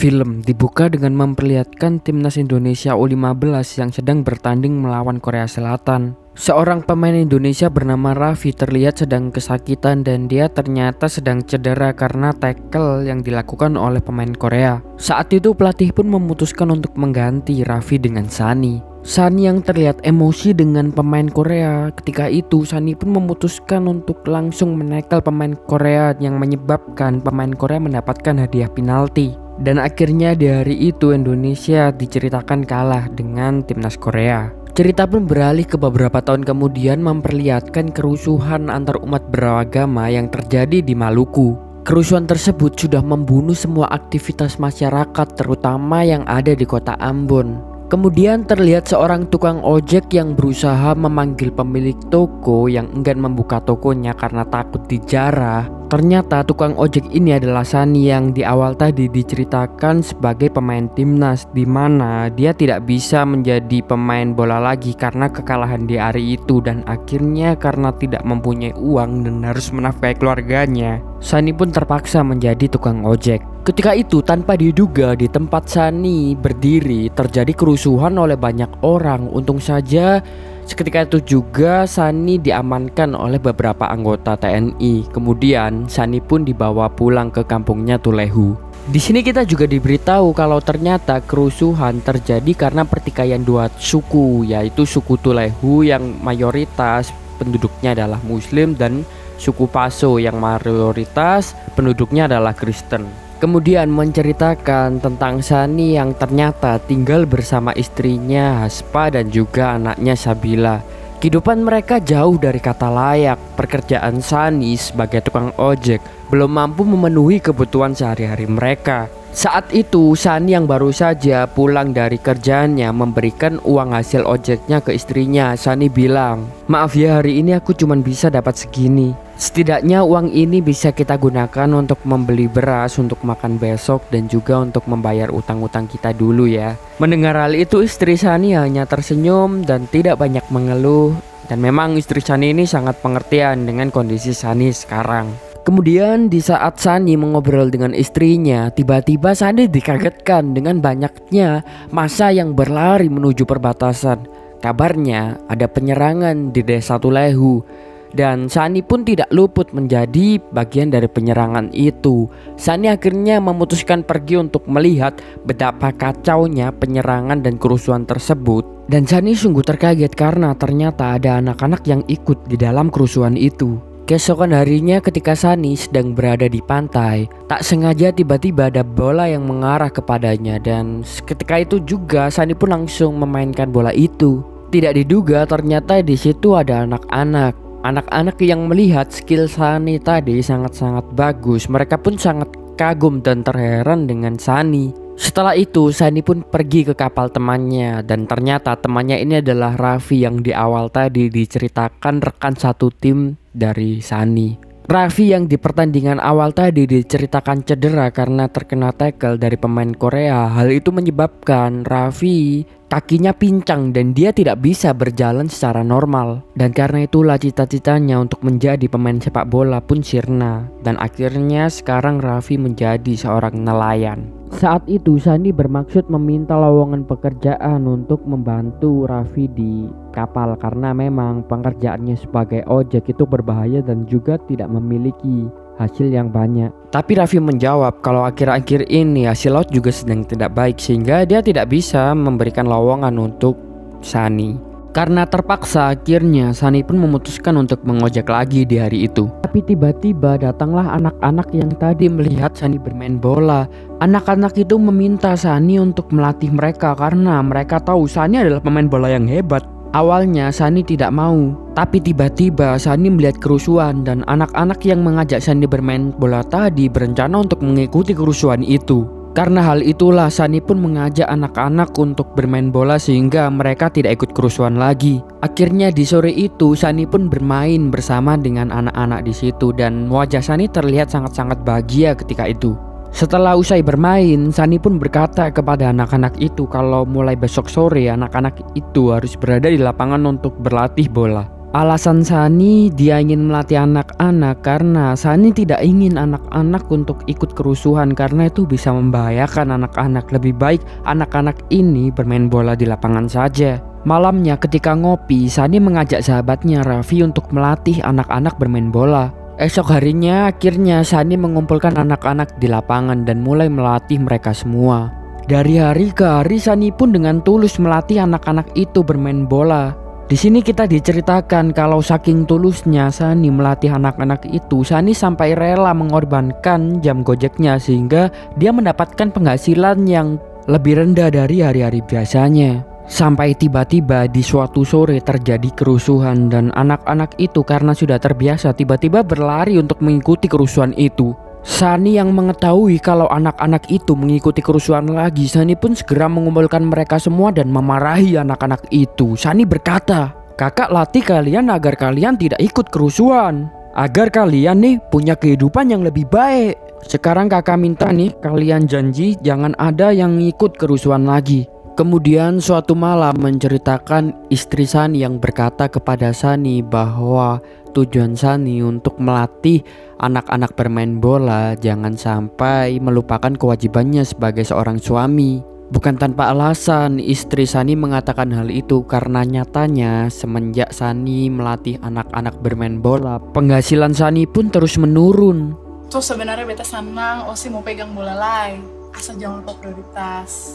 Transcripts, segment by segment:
Film dibuka dengan memperlihatkan timnas Indonesia U15 yang sedang bertanding melawan Korea Selatan. Seorang pemain Indonesia bernama Raffi terlihat sedang kesakitan dan dia ternyata sedang cedera karena tackle yang dilakukan oleh pemain Korea. Saat itu pelatih pun memutuskan untuk mengganti Raffi dengan Sunny. Sunny yang terlihat emosi dengan pemain Korea. Ketika itu Sunny pun memutuskan untuk langsung menekel pemain Korea yang menyebabkan pemain Korea mendapatkan hadiah penalti. Dan akhirnya di hari itu Indonesia diceritakan kalah dengan timnas Korea. Cerita pun beralih ke beberapa tahun kemudian memperlihatkan kerusuhan antar umat beragama yang terjadi di Maluku. Kerusuhan tersebut sudah membunuh semua aktivitas masyarakat terutama yang ada di kota Ambon. Kemudian terlihat seorang tukang ojek yang berusaha memanggil pemilik toko yang enggan membuka tokonya karena takut dijarah. Ternyata tukang ojek ini adalah Sunny yang di awal tadi diceritakan sebagai pemain timnas, di mana dia tidak bisa menjadi pemain bola lagi karena kekalahan di hari itu, dan akhirnya karena tidak mempunyai uang dan harus menafkahi keluarganya, Sunny pun terpaksa menjadi tukang ojek. Ketika itu tanpa diduga di tempat Sunny berdiri terjadi kerusuhan oleh banyak orang. Untung saja seketika itu juga Sunny diamankan oleh beberapa anggota TNI. Kemudian Sunny pun dibawa pulang ke kampungnya Tulehu. Di sini kita juga diberitahu kalau ternyata kerusuhan terjadi karena pertikaian dua suku, yaitu suku Tulehu yang mayoritas penduduknya adalah Muslim dan suku Paso yang mayoritas penduduknya adalah Kristen. Kemudian menceritakan tentang Sunny yang ternyata tinggal bersama istrinya Haspa dan juga anaknya Sabila. Kehidupan mereka jauh dari kata layak. Pekerjaan Sunny sebagai tukang ojek belum mampu memenuhi kebutuhan sehari-hari mereka. Saat itu Sunny yang baru saja pulang dari kerjaannya memberikan uang hasil ojeknya ke istrinya. Sunny bilang, "Maaf ya, hari ini aku cuma bisa dapat segini. Setidaknya uang ini bisa kita gunakan untuk membeli beras untuk makan besok dan juga untuk membayar utang-utang kita dulu ya." Mendengar hal itu istri Sunny hanya tersenyum dan tidak banyak mengeluh. Dan memang istri Sunny ini sangat pengertian dengan kondisi Sunny sekarang. Kemudian di saat Sunny mengobrol dengan istrinya, tiba-tiba Sunny dikagetkan dengan banyaknya massa yang berlari menuju perbatasan. Kabarnya ada penyerangan di desa Tulehu. Dan Sunny pun tidak luput menjadi bagian dari penyerangan itu. Sunny akhirnya memutuskan pergi untuk melihat betapa kacaunya penyerangan dan kerusuhan tersebut. Dan Sunny sungguh terkaget karena ternyata ada anak-anak yang ikut di dalam kerusuhan itu. Keesokan harinya ketika Sunny sedang berada di pantai, tak sengaja tiba-tiba ada bola yang mengarah kepadanya. Dan ketika itu juga Sunny pun langsung memainkan bola itu. Tidak diduga ternyata di situ ada anak-anak. Anak-anak yang melihat skill Sunny tadi sangat-sangat bagus. Mereka pun sangat kagum dan terheran dengan Sunny. Setelah itu Sunny pun pergi ke kapal temannya. Dan ternyata temannya ini adalah Raffi yang di awal tadi diceritakan rekan satu tim dari Sunny. Raffi yang di pertandingan awal tadi diceritakan cedera karena terkena tackle dari pemain Korea. Hal itu menyebabkan Raffi kakinya pincang dan dia tidak bisa berjalan secara normal. Dan karena itulah cita-citanya untuk menjadi pemain sepak bola pun sirna. Dan akhirnya sekarang Raffi menjadi seorang nelayan. Saat itu Sunny bermaksud meminta lowongan pekerjaan untuk membantu Raffi di kapal karena memang pekerjaannya sebagai ojek itu berbahaya dan juga tidak memiliki hasil yang banyak. Tapi Raffi menjawab kalau akhir-akhir ini hasil laut juga sedang tidak baik sehingga dia tidak bisa memberikan lowongan untuk Sunny. Karena terpaksa akhirnya Sunny pun memutuskan untuk mengojek lagi di hari itu. Tapi tiba-tiba datanglah anak-anak yang tadi melihat Sunny bermain bola. Anak-anak itu meminta Sunny untuk melatih mereka karena mereka tahu Sunny adalah pemain bola yang hebat. Awalnya Sunny tidak mau, tapi tiba-tiba Sunny melihat kerusuhan dan anak-anak yang mengajak Sunny bermain bola tadi berencana untuk mengikuti kerusuhan itu. Karena hal itulah Sunny pun mengajak anak-anak untuk bermain bola sehingga mereka tidak ikut kerusuhan lagi. Akhirnya di sore itu Sunny pun bermain bersama dengan anak-anak di situ dan wajah Sunny terlihat sangat-sangat bahagia ketika itu. Setelah usai bermain, Sunny pun berkata kepada anak-anak itu kalau mulai besok sore anak-anak itu harus berada di lapangan untuk berlatih bola. Alasan Sani dia ingin melatih anak-anak karena Sani tidak ingin anak-anak untuk ikut kerusuhan karena itu bisa membahayakan anak-anak. Lebih baik anak-anak ini bermain bola di lapangan saja. Malamnya ketika ngopi, Sani mengajak sahabatnya Raffi untuk melatih anak-anak bermain bola. Esok harinya akhirnya Sani mengumpulkan anak-anak di lapangan dan mulai melatih mereka semua. Dari hari ke hari Sani pun dengan tulus melatih anak-anak itu bermain bola. Di sini kita diceritakan kalau saking tulusnya Sani melatih anak-anak itu, Sani sampai rela mengorbankan jam gojeknya sehingga dia mendapatkan penghasilan yang lebih rendah dari hari-hari biasanya. Sampai tiba-tiba di suatu sore terjadi kerusuhan dan anak-anak itu karena sudah terbiasa tiba-tiba berlari untuk mengikuti kerusuhan itu. Sani yang mengetahui kalau anak-anak itu mengikuti kerusuhan lagi, Sani pun segera mengumpulkan mereka semua dan memarahi anak-anak itu. Sani berkata, "Kakak latih kalian agar kalian tidak ikut kerusuhan, agar kalian nih punya kehidupan yang lebih baik. Sekarang kakak minta nih kalian janji jangan ada yang ikut kerusuhan lagi." Kemudian suatu malam menceritakan istri Sani yang berkata kepada Sani bahwa tujuan Sani untuk melatih anak-anak bermain bola jangan sampai melupakan kewajibannya sebagai seorang suami. Bukan tanpa alasan istri Sani mengatakan hal itu karena nyatanya semenjak Sani melatih anak-anak bermain bola, penghasilan Sani pun terus menurun. So sebenarnya beta senang Osi mau pegang bola lain, asal jangan lupa prioritas.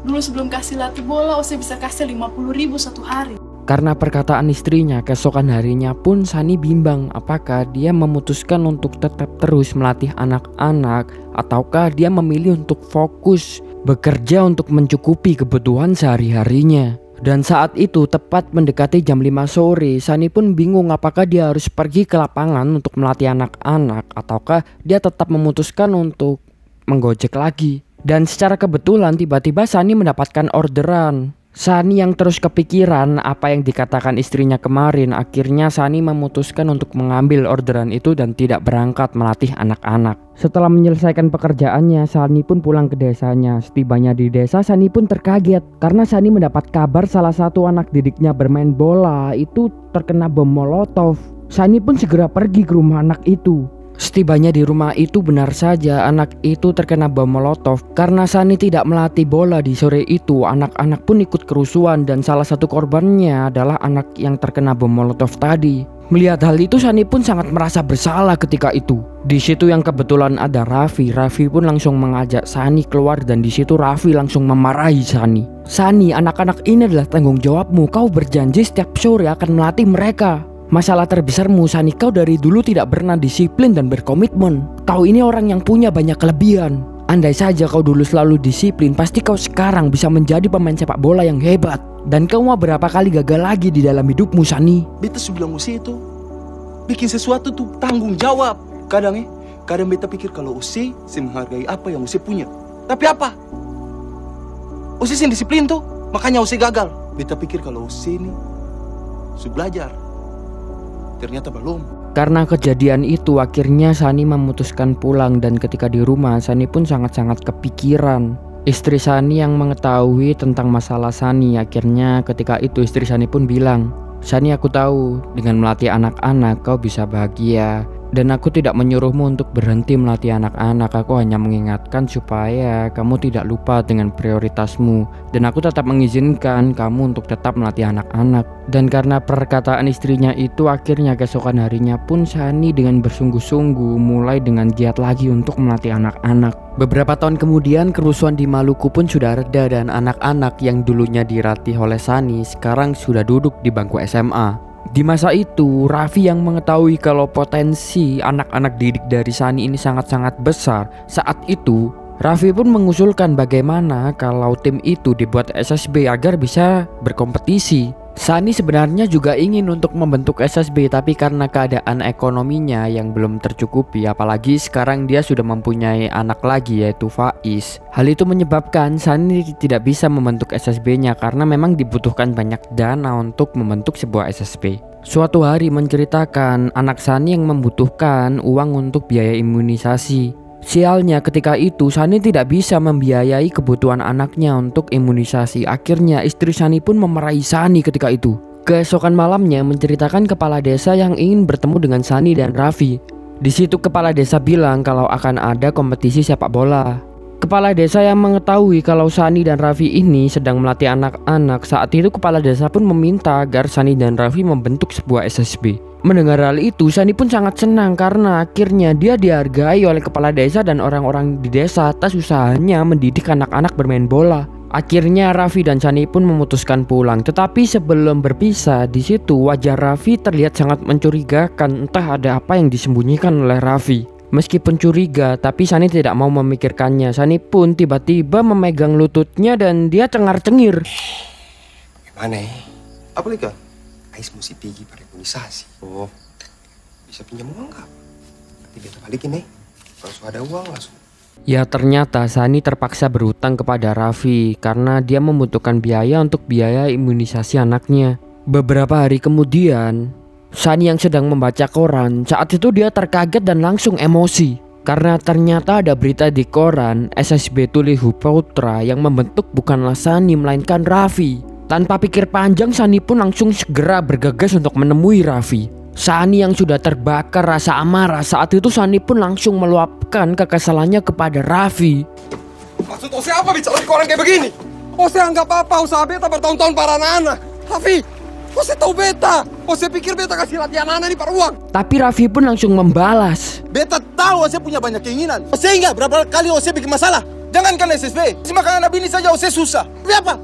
Dulu sebelum kasih latih bola, Osi bisa kasih 50.000 satu hari. Karena perkataan istrinya, keesokan harinya pun Sani bimbang apakah dia memutuskan untuk tetap terus melatih anak-anak ataukah dia memilih untuk fokus bekerja untuk mencukupi kebutuhan sehari-harinya. Dan saat itu tepat mendekati jam 5 sore, Sani pun bingung apakah dia harus pergi ke lapangan untuk melatih anak-anak ataukah dia tetap memutuskan untuk menggojek lagi. Dan secara kebetulan tiba-tiba Sani mendapatkan orderan. Sani yang terus kepikiran apa yang dikatakan istrinya kemarin, akhirnya Sani memutuskan untuk mengambil orderan itu dan tidak berangkat melatih anak-anak. Setelah menyelesaikan pekerjaannya, Sani pun pulang ke desanya. Setibanya di desa, Sani pun terkaget karena Sani mendapat kabar salah satu anak didiknya bermain bola itu terkena bom molotov. Sani pun segera pergi ke rumah anak itu. Setibanya di rumah itu benar saja anak itu terkena bom molotov. Karena Sani tidak melatih bola di sore itu, anak-anak pun ikut kerusuhan dan salah satu korbannya adalah anak yang terkena bom molotov tadi. Melihat hal itu Sani pun sangat merasa bersalah ketika itu. Di situ yang kebetulan ada Raffi. Raffi pun langsung mengajak Sani keluar dan di situ Raffi langsung memarahi Sani. "Sani, anak-anak ini adalah tanggung jawabmu. Kau berjanji setiap sore akan melatih mereka. Masalah terbesarmu Sani, kau dari dulu tidak pernah disiplin dan berkomitmen. Kau ini orang yang punya banyak kelebihan. Andai saja kau dulu selalu disiplin, pasti kau sekarang bisa menjadi pemain sepak bola yang hebat. Dan kau mau berapa kali gagal lagi di dalam hidupmu Sani?" Beta sudah bilang Usi itu bikin sesuatu tuh tanggung jawab. Kadang beta pikir kalau Usi menghargai apa yang Usi punya. Tapi apa? Usi disiplin tuh, makanya Usi gagal. Beta pikir kalau Usi ini belajar. Ternyata belum. Karena kejadian itu akhirnya Sani memutuskan pulang dan ketika di rumah Sani pun sangat-sangat kepikiran. Istri Sani yang mengetahui tentang masalah Sani, akhirnya ketika itu istri Sani pun bilang, "Sani, aku tahu dengan melatih anak-anak kau bisa bahagia. Dan aku tidak menyuruhmu untuk berhenti melatih anak-anak. Aku hanya mengingatkan supaya kamu tidak lupa dengan prioritasmu. Dan aku tetap mengizinkan kamu untuk tetap melatih anak-anak." Dan karena perkataan istrinya itu, akhirnya keesokan harinya pun Sani dengan bersungguh-sungguh mulai dengan giat lagi untuk melatih anak-anak. Beberapa tahun kemudian kerusuhan di Maluku pun sudah reda dan anak-anak yang dulunya dilatih oleh Sani sekarang sudah duduk di bangku SMA. Di masa itu, Raffi yang mengetahui kalau potensi anak-anak didik dari Sani ini sangat-sangat besar. Saat itu, Raffi pun mengusulkan bagaimana kalau tim itu dibuat SSB agar bisa berkompetisi. Sani sebenarnya juga ingin untuk membentuk SSB, tapi karena keadaan ekonominya yang belum tercukupi, apalagi sekarang dia sudah mempunyai anak lagi yaitu Faiz. Hal itu menyebabkan Sani tidak bisa membentuk SSB-nya karena memang dibutuhkan banyak dana untuk membentuk sebuah SSB. Suatu hari menceritakan anak Sani yang membutuhkan uang untuk biaya imunisasi. Sialnya ketika itu Sani tidak bisa membiayai kebutuhan anaknya untuk imunisasi. Akhirnya istri Sani pun memarahi Sani ketika itu. Keesokan malamnya menceritakan kepala desa yang ingin bertemu dengan Sani dan Raffi. Di situ kepala desa bilang kalau akan ada kompetisi sepak bola. Kepala desa yang mengetahui kalau Sani dan Raffi ini sedang melatih anak-anak, saat itu kepala desa pun meminta agar Sani dan Raffi membentuk sebuah SSB. Mendengar hal itu, Sani pun sangat senang karena akhirnya dia dihargai oleh kepala desa dan orang-orang di desa atas usahanya mendidik anak-anak bermain bola. Akhirnya Raffi dan Sani pun memutuskan pulang, tetapi sebelum berpisah di situ wajah Raffi terlihat sangat mencurigakan, entah ada apa yang disembunyikan oleh Raffi. Meskipun curiga, tapi Sani tidak mau memikirkannya. Sani pun tiba-tiba memegang lututnya dan dia cengar-cengir. Gimana ya? Apa lagi? Ais mesti pergi pada imunisasi. Oh, bisa pinjam uang nggak? Nanti beta balikin nih. Kalau sudah ada uang langsung. Ya ternyata Sani terpaksa berhutang kepada Raffi karena dia membutuhkan biaya untuk biaya imunisasi anaknya. Beberapa hari kemudian, Sani yang sedang membaca koran, saat itu dia terkaget dan langsung emosi. Karena ternyata ada berita di koran, SSB Tulihu Putra yang membentuk bukanlah Sani melainkan Raffi. Tanpa pikir panjang, Sani pun langsung segera bergegas untuk menemui Raffi. Sani yang sudah terbakar rasa amarah, saat itu Sani pun langsung meluapkan kekesalannya kepada Raffi. Maksud Ose apa bicara di koran kayak begini? Ose anggap apa usaha beta bertahun-tahun para anak-anak? Raffi, Ose tahu beta. Ose pikir beta kasih latihan anak ini para uang. Tapi Raffi pun langsung membalas. Beta tahu Ose punya banyak keinginan. Ose ingat berapa kali Ose bikin masalah? Jangankan SSB, si makanan anak bini saja Ose susah. Tapi apa?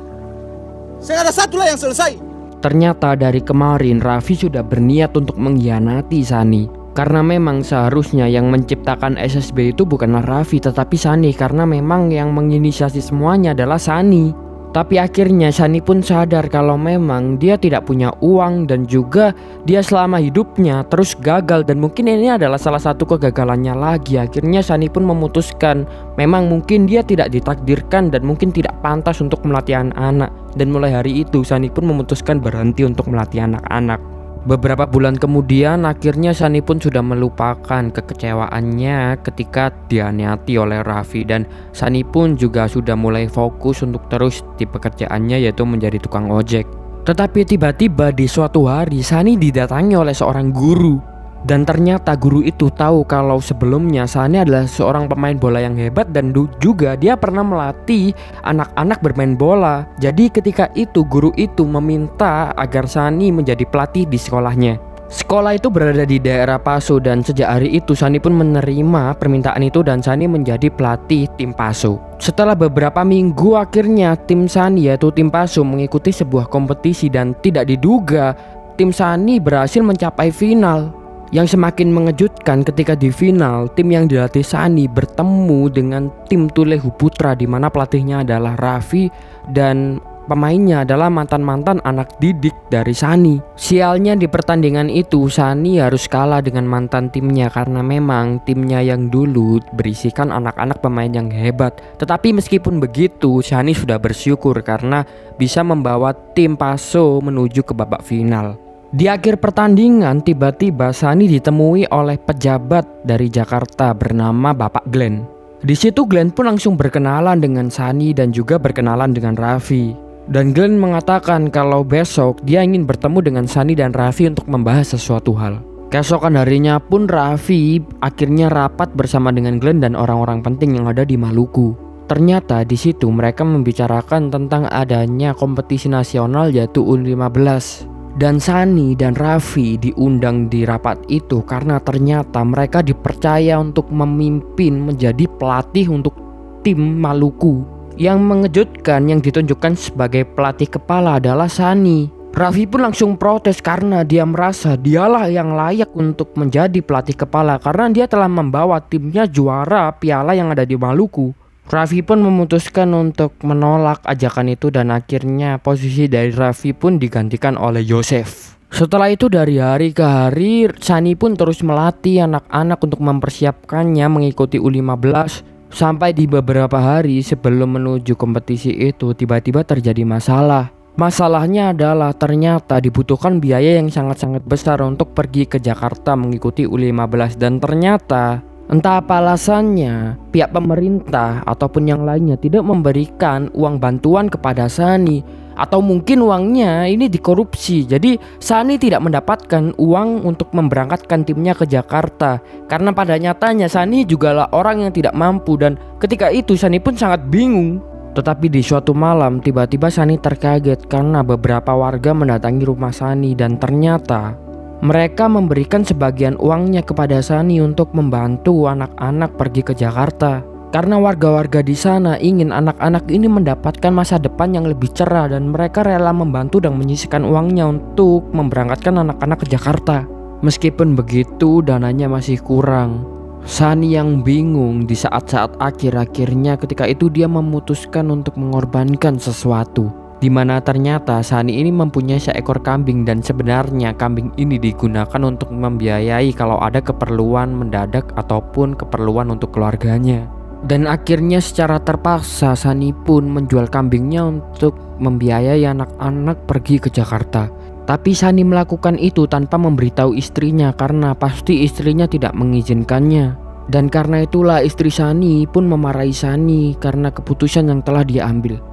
Saya ada satu lah yang selesai. Ternyata dari kemarin Raffi sudah berniat untuk mengkhianati Sani. Karena memang seharusnya yang menciptakan SSB itu bukanlah Raffi tetapi Sani, karena memang yang menginisiasi semuanya adalah Sani. Tapi akhirnya Sani pun sadar kalau memang dia tidak punya uang dan juga dia selama hidupnya terus gagal, dan mungkin ini adalah salah satu kegagalannya lagi. Akhirnya Sani pun memutuskan memang mungkin dia tidak ditakdirkan dan mungkin tidak pantas untuk melatih anak-anak. Dan mulai hari itu Sani pun memutuskan berhenti untuk melatih anak-anak. Beberapa bulan kemudian akhirnya Sani pun sudah melupakan kekecewaannya ketika dianiati oleh Raffi, dan Sani pun juga sudah mulai fokus untuk terus di pekerjaannya, yaitu menjadi tukang ojek. Tetapi tiba-tiba di suatu hari Sani didatangi oleh seorang guru. Dan ternyata guru itu tahu kalau sebelumnya Sani adalah seorang pemain bola yang hebat dan juga dia pernah melatih anak-anak bermain bola. Jadi ketika itu guru itu meminta agar Sani menjadi pelatih di sekolahnya. Sekolah itu berada di daerah Paso dan sejak hari itu Sani pun menerima permintaan itu dan Sani menjadi pelatih tim Paso. Setelah beberapa minggu akhirnya tim Sani yaitu tim Paso mengikuti sebuah kompetisi dan tidak diduga tim Sani berhasil mencapai final. Yang semakin mengejutkan ketika di final tim yang dilatih Sani bertemu dengan tim Tulehu Putra, di mana pelatihnya adalah Raffi dan pemainnya adalah mantan-mantan anak didik dari Sani. Sialnya di pertandingan itu Sani harus kalah dengan mantan timnya karena memang timnya yang dulu berisikan anak-anak pemain yang hebat. Tetapi meskipun begitu Sani sudah bersyukur karena bisa membawa tim Paso menuju ke babak final. Di akhir pertandingan tiba-tiba Sani ditemui oleh pejabat dari Jakarta bernama Bapak Glenn. Di situ Glenn pun langsung berkenalan dengan Sani dan juga berkenalan dengan Raffi. Dan Glenn mengatakan kalau besok dia ingin bertemu dengan Sani dan Raffi untuk membahas sesuatu hal. Keesokan harinya pun Raffi akhirnya rapat bersama dengan Glenn dan orang-orang penting yang ada di Maluku. Ternyata di situ mereka membicarakan tentang adanya kompetisi nasional yaitu U15. Dan Sani dan Raffi diundang di rapat itu karena ternyata mereka dipercaya untuk memimpin menjadi pelatih untuk tim Maluku. Yang mengejutkan yang ditunjukkan sebagai pelatih kepala adalah Sani. Raffi pun langsung protes karena dia merasa dialah yang layak untuk menjadi pelatih kepala karena dia telah membawa timnya juara piala yang ada di Maluku. Raffi pun memutuskan untuk menolak ajakan itu dan akhirnya posisi dari Raffi pun digantikan oleh Yosef. Setelah itu dari hari ke hari Sani pun terus melatih anak-anak untuk mempersiapkannya mengikuti U15. Sampai di beberapa hari sebelum menuju kompetisi itu tiba-tiba terjadi masalah. Masalahnya adalah ternyata dibutuhkan biaya yang sangat-sangat besar untuk pergi ke Jakarta mengikuti U15 dan ternyata entah apa alasannya, pihak pemerintah ataupun yang lainnya tidak memberikan uang bantuan kepada Sani. Atau mungkin uangnya ini dikorupsi. Jadi Sunny tidak mendapatkan uang untuk memberangkatkan timnya ke Jakarta. Karena pada nyatanya Sunny jugalah orang yang tidak mampu. Dan ketika itu Sunny pun sangat bingung. Tetapi di suatu malam tiba-tiba Sunny terkaget karena beberapa warga mendatangi rumah Sunny. Dan ternyata mereka memberikan sebagian uangnya kepada Sunny untuk membantu anak-anak pergi ke Jakarta. Karena warga-warga di sana ingin anak-anak ini mendapatkan masa depan yang lebih cerah dan mereka rela membantu dan menyisihkan uangnya untuk memberangkatkan anak-anak ke Jakarta. Meskipun begitu, dananya masih kurang. Sunny yang bingung di saat-saat akhir-akhirnya ketika itu dia memutuskan untuk mengorbankan sesuatu. Dimana ternyata Sunny ini mempunyai seekor kambing dan sebenarnya kambing ini digunakan untuk membiayai kalau ada keperluan mendadak ataupun keperluan untuk keluarganya. Dan akhirnya secara terpaksa Sunny pun menjual kambingnya untuk membiayai anak-anak pergi ke Jakarta. Tapi Sunny melakukan itu tanpa memberitahu istrinya karena pasti istrinya tidak mengizinkannya. Dan karena itulah istri Sunny pun memarahi Sunny karena keputusan yang telah dia ambil.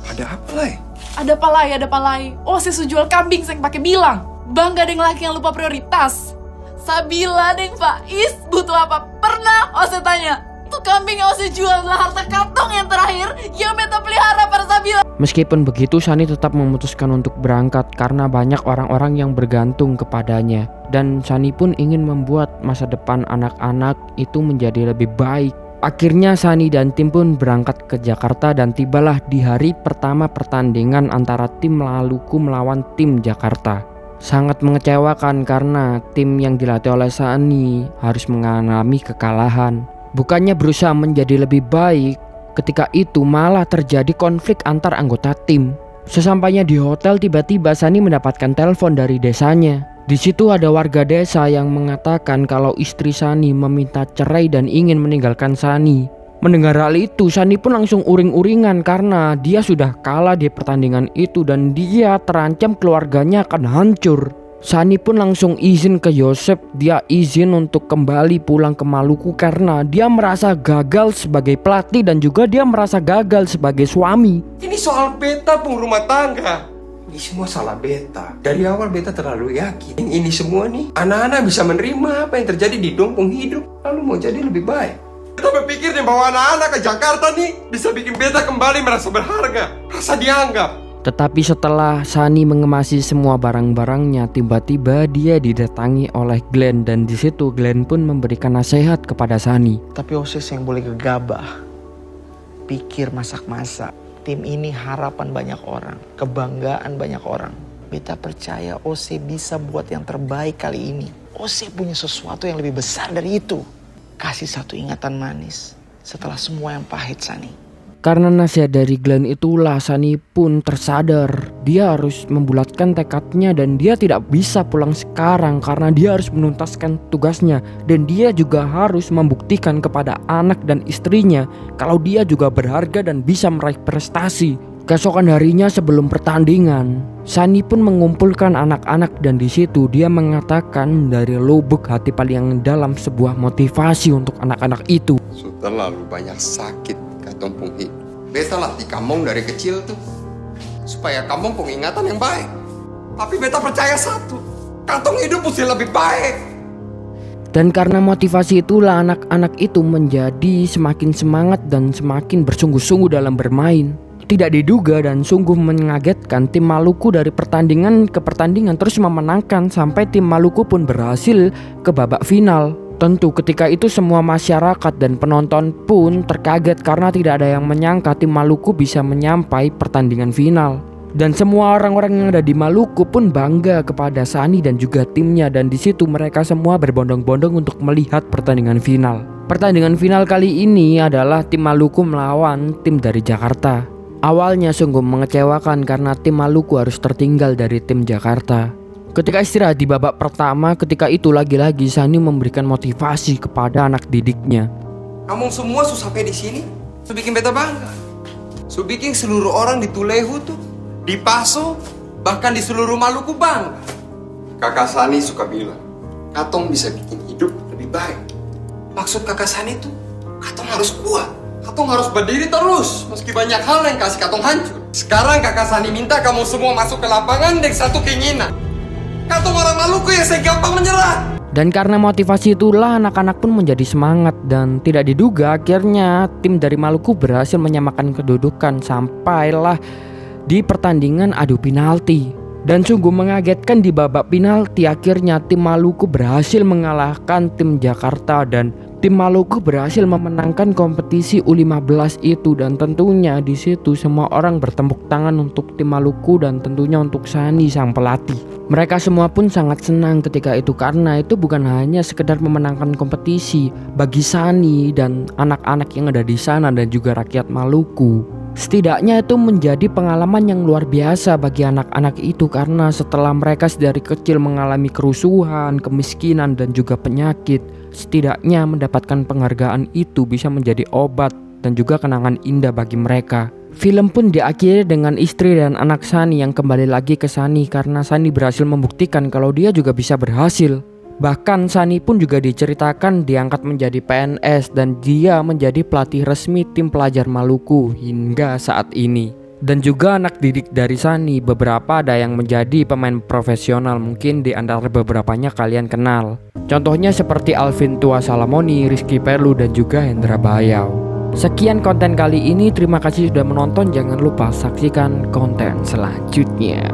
Ada apa lai? Ada palai. Oh, saya jual kambing saya pakai bilang. Bangga deng laki yang lupa prioritas. Sabila deng Faiz butuh apa? Pernah saya tanya. Itu kambing yang saya jual adalah harta katong yang terakhir yang beta pelihara pada Sabila. Meskipun begitu Sunny tetap memutuskan untuk berangkat karena banyak orang-orang yang bergantung kepadanya. Dan Sunny pun ingin membuat masa depan anak-anak itu menjadi lebih baik. Akhirnya Sunny dan tim pun berangkat ke Jakarta dan tibalah di hari pertama pertandingan antara tim Maluku melawan tim Jakarta. Sangat mengecewakan karena tim yang dilatih oleh Sunny harus mengalami kekalahan. Bukannya berusaha menjadi lebih baik, ketika itu malah terjadi konflik antar anggota tim. Sesampainya di hotel tiba-tiba Sunny mendapatkan telepon dari desanya. Di situ ada warga desa yang mengatakan kalau istri Sunny meminta cerai dan ingin meninggalkan Sunny. Mendengar hal itu, Sunny pun langsung uring-uringan karena dia sudah kalah di pertandingan itu dan dia terancam keluarganya akan hancur. Sunny pun langsung izin ke Yosep, dia izin untuk kembali pulang ke Maluku karena dia merasa gagal sebagai pelatih dan juga dia merasa gagal sebagai suami. Ini soal beta pun rumah tangga. Ini semua salah beta. Dari awal beta terlalu yakin ini semua nih anak-anak bisa menerima apa yang terjadi di dompong hidup lalu mau jadi lebih baik. Beta berpikir nih bahwa anak-anak ke Jakarta nih bisa bikin beta kembali merasa berharga, rasa dianggap. Tetapi setelah Sunny mengemasi semua barang-barangnya, tiba-tiba dia didatangi oleh Glenn dan di situ Glenn pun memberikan nasihat kepada Sunny. Tapi Osis yang boleh gegabah, pikir masak-masak. Tim ini harapan banyak orang, kebanggaan banyak orang. Beta percaya Ose bisa buat yang terbaik kali ini. Ose punya sesuatu yang lebih besar dari itu. Kasih satu ingatan manis setelah semua yang pahit, Sunny. Karena nasihat dari Glenn itulah Sunny pun tersadar dia harus membulatkan tekadnya dan dia tidak bisa pulang sekarang karena dia harus menuntaskan tugasnya dan dia juga harus membuktikan kepada anak dan istrinya kalau dia juga berharga dan bisa meraih prestasi. Keesokan harinya sebelum pertandingan, Sunny pun mengumpulkan anak-anak dan di situ dia mengatakan dari lubuk hati paling dalam sebuah motivasi untuk anak-anak itu. Sudah terlalu banyak sakit katong pung hidup. Beta latih kamong dari kecil tuh supaya kamong pung ingatan yang baik. Tapi beta percaya satu, katong hidup mesti lebih baik. Dan karena motivasi itulah anak-anak itu menjadi semakin semangat dan semakin bersungguh-sungguh dalam bermain. Tidak diduga dan sungguh mengagetkan, tim Maluku dari pertandingan ke pertandingan terus memenangkan sampai tim Maluku pun berhasil ke babak final. Tentu ketika itu semua masyarakat dan penonton pun terkaget karena tidak ada yang menyangka tim Maluku bisa menyampai pertandingan final. Dan semua orang-orang yang ada di Maluku pun bangga kepada Sunny dan juga timnya dan di situ mereka semua berbondong-bondong untuk melihat pertandingan final. Pertandingan final kali ini adalah tim Maluku melawan tim dari Jakarta. Awalnya sungguh mengecewakan karena tim Maluku harus tertinggal dari tim Jakarta. Ketika istirahat di babak pertama, ketika itu lagi-lagi Sunny memberikan motivasi kepada anak didiknya. Kamu semua susah sampai di sini, su bikin beta bangga. Su bikin seluruh orang di Tulehu tuh, di Paso, bahkan di seluruh Maluku bangga. Kakak Sunny suka bilang, katong bisa bikin hidup lebih baik. Maksud kakak Sunny tuh, katong harus kuat. Katong harus berdiri terus, meski banyak hal yang kasih katong hancur. Sekarang Kakak Sani minta kamu semua masuk ke lapangan dengan satu keinginan. Katong orang Maluku yang saya gampang menyerah. Dan karena motivasi itulah anak-anak pun menjadi semangat, dan tidak diduga akhirnya tim dari Maluku berhasil menyamakan kedudukan sampailah di pertandingan adu penalti. Dan sungguh mengagetkan di babak penalti akhirnya tim Maluku berhasil mengalahkan tim Jakarta dan tim Maluku berhasil memenangkan kompetisi U15 itu. Dan tentunya di situ semua orang bertepuk tangan untuk tim Maluku dan tentunya untuk Sani sang pelatih. Mereka semua pun sangat senang ketika itu karena itu bukan hanya sekedar memenangkan kompetisi bagi Sani dan anak-anak yang ada di sana dan juga rakyat Maluku. Setidaknya itu menjadi pengalaman yang luar biasa bagi anak-anak itu karena setelah mereka dari kecil mengalami kerusuhan, kemiskinan dan juga penyakit, setidaknya mendapatkan penghargaan itu bisa menjadi obat dan juga kenangan indah bagi mereka. Film pun diakhiri dengan istri dan anak Sani yang kembali lagi ke Sani karena Sani berhasil membuktikan kalau dia juga bisa berhasil. Bahkan Sani pun juga diceritakan diangkat menjadi PNS dan dia menjadi pelatih resmi tim pelajar Maluku hingga saat ini. Dan juga anak didik dari Sani beberapa ada yang menjadi pemain profesional, mungkin di antara beberapanya kalian kenal. Contohnya seperti Alvin Tua Salamoni, Rizky Perlu dan juga Hendra Bayau. Sekian konten kali ini, terima kasih sudah menonton, jangan lupa saksikan konten selanjutnya.